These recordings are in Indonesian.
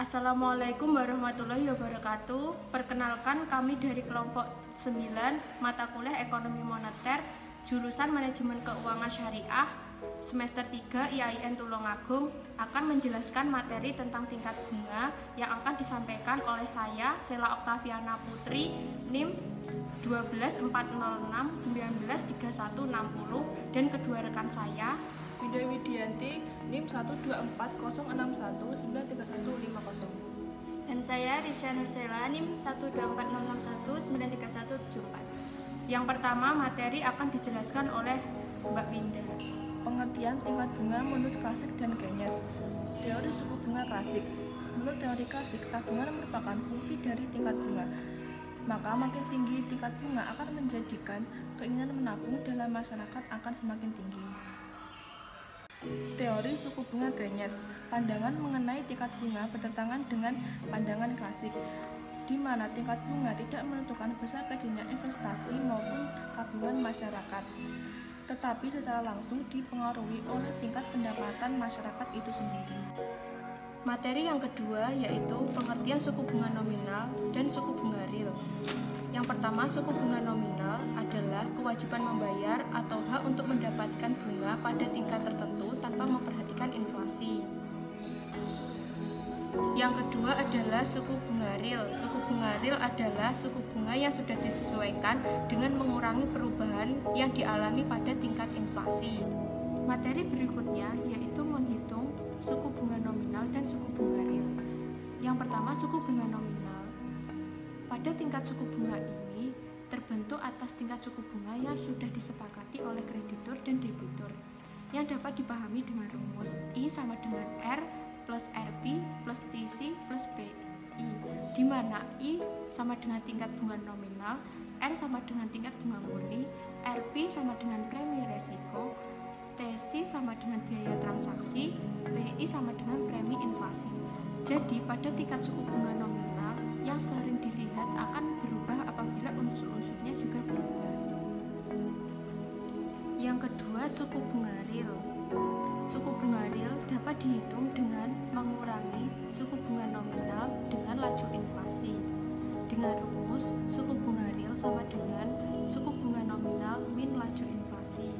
Assalamualaikum warahmatullahi wabarakatuh. Perkenalkan, kami dari kelompok 9 mata kuliah Ekonomi Moneter jurusan Manajemen Keuangan Syariah semester 3 IAIN Tulungagung akan menjelaskan materi tentang tingkat bunga yang akan disampaikan oleh saya, Sela Oktaviana Putri, NIM 12106193160, dan kedua rekan saya, Winda Widianti, NIM 12406193150. Dan saya Risya Nursela, NIM 12406193174. Yang pertama, materi akan dijelaskan oleh Mbak Winda. Pengertian tingkat bunga menurut klasik dan Keynes. Teori suku bunga klasik. Menurut teori klasik, tabungan merupakan fungsi dari tingkat bunga. Maka makin tinggi tingkat bunga akan menjadikan keinginan menabung dalam masyarakat akan semakin tinggi. Teori suku bunga Keynes. Pandangan mengenai tingkat bunga bertentangan dengan pandangan klasik, di mana tingkat bunga tidak menentukan besar kecilnya investasi maupun tabungan masyarakat, tetapi secara langsung dipengaruhi oleh tingkat pendapatan masyarakat itu sendiri. Materi yang kedua yaitu pengertian suku bunga nominal dan suku bunga real. Yang pertama, suku bunga nominal adalah kewajiban membayar atau hak untuk mendapatkan bunga pada tingkat tertentu tanpa memperhatikan inflasi. Yang kedua adalah suku bunga real. Suku bunga real adalah suku bunga yang sudah disesuaikan dengan mengurangi perubahan yang dialami pada tingkat inflasi. Materi berikutnya yaitu menghitung suku bunga nominal dan suku bunga real. Yang pertama, suku bunga nominal. Pada tingkat suku bunga ini terbentuk atas tingkat suku bunga yang sudah disepakati oleh kreditur dan debitur, yang dapat dipahami dengan rumus I sama dengan R plus RP plus TC plus BI, di mana I sama dengan tingkat bunga nominal, R sama dengan tingkat bunga murni, RP sama dengan premi resiko, TC sama dengan biaya transaksi, BI sama dengan premi inflasi. Jadi pada tingkat suku bunga nominal yang sering dilihat akan berubah apabila unsur-unsurnya juga berubah. Yang kedua, suku bunga real. Suku bunga real dapat dihitung dengan mengurangi suku bunga nominal dengan laju inflasi. Dengan rumus suku bunga real sama dengan suku bunga nominal min laju inflasi.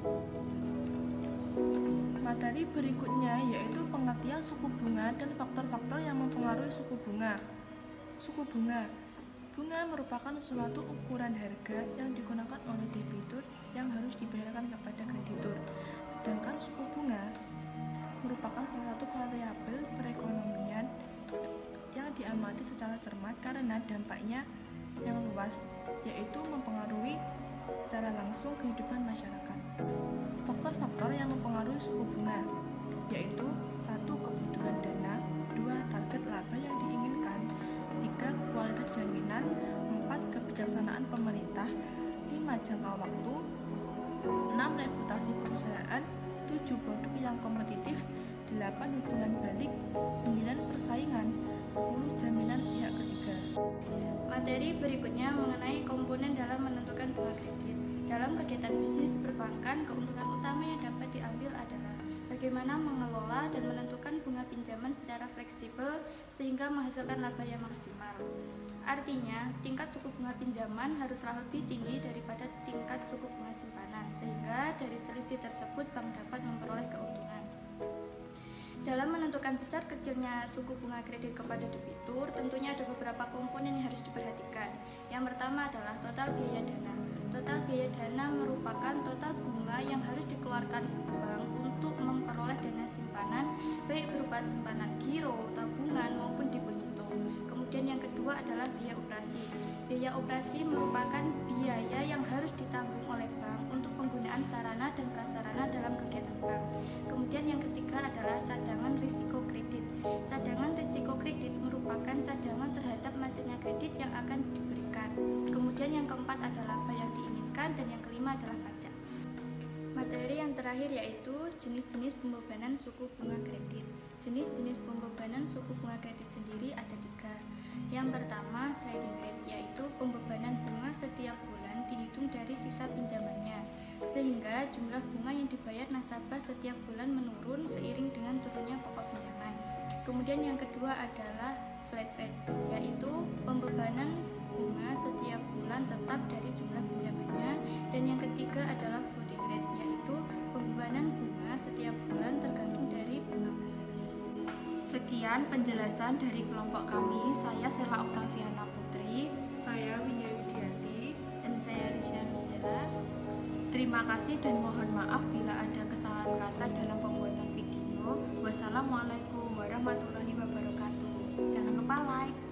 Materi berikutnya yaitu pengertian suku bunga dan faktor-faktor yang mempengaruhi suku bunga. Suku bunga. Bunga merupakan suatu ukuran harga yang digunakan oleh debitur yang harus dibayarkan kepada kreditur. Sedangkan suku bunga merupakan salah satu variabel perekonomian yang diamati secara cermat karena dampaknya yang luas, yaitu mempengaruhi secara langsung kehidupan masyarakat. Faktor-faktor yang mempengaruhi suku bunga yaitu 1. Kebutuhan dana, 2. Target laba yang diinginkan, 3. Kualitas jaminan, 4. Kebijaksanaan pemerintah, 5. Jangka waktu, 6. Reputasi perusahaan, 7. Produk yang kompetitif, 8. Hubungan balik, 9. Persaingan, 10. Jaminan pihak ketiga. Materi berikutnya mengenai komponen dalam menentukan bunga kredit. Dalam kegiatan bisnis perbankan, keuntungan utama yang dapat diambil adalah bagaimana mengelola dan menentukan bunga pinjaman secara fleksibel sehingga menghasilkan laba yang maksimal. Artinya, tingkat suku bunga pinjaman haruslah lebih tinggi daripada tingkat suku bunga simpanan, sehingga dari selisih tersebut bank dapat memperoleh keuntungan. Dalam menentukan besar kecilnya suku bunga kredit kepada debitur, tentunya ada beberapa komponen yang harus diperhatikan. Yang pertama adalah total biaya dana. Total biaya dana merupakan total bunga yang harus dikeluarkan bank untuk memperoleh dana simpanan, baik berupa simpanan giro, tabungan, maupun deposito. Kemudian yang kedua adalah biaya operasi. Biaya operasi merupakan biaya yang harus ditanggung oleh bank untuk penggunaan sarana dan prasarana dalam kegiatan bank. Kemudian yang ketiga adalah cadangan risiko kredit. Cadangan risiko kredit merupakan cadangan terhadap macetnya kredit yang akan diberikan. Kemudian yang keempat adalah laba yang diinginkan, dan yang kelima adalah pajak. Materi yang terakhir yaitu jenis-jenis pembebanan suku bunga kredit. Jenis-jenis pembebanan suku bunga kredit sendiri ada 3. Yang pertama, sliding rate, yaitu pembebanan bunga setiap bulan dihitung dari sisa pinjamannya, sehingga jumlah bunga yang dibayar nasabah setiap bulan menurun seiring dengan turunnya pokok pinjaman. Kemudian yang kedua adalah flat rate, yaitu pembebanan bunga setiap bulan tetap dari jumlah pinjamannya. Dan yang ketiga adalah floating rate, yaitu pembebanan bunga setiap bulan tergantung dari bunga pasar. Sekian penjelasan dari kelompok kami. Saya Sela Oktaviana Putri. Saya Windia Widianti. Dan saya Risha Nusela. Terima kasih dan mohon maaf bila ada kesalahan kata dalam pembuatan video. Wassalamualaikum warahmatullahi wabarakatuh. Jangan lupa like.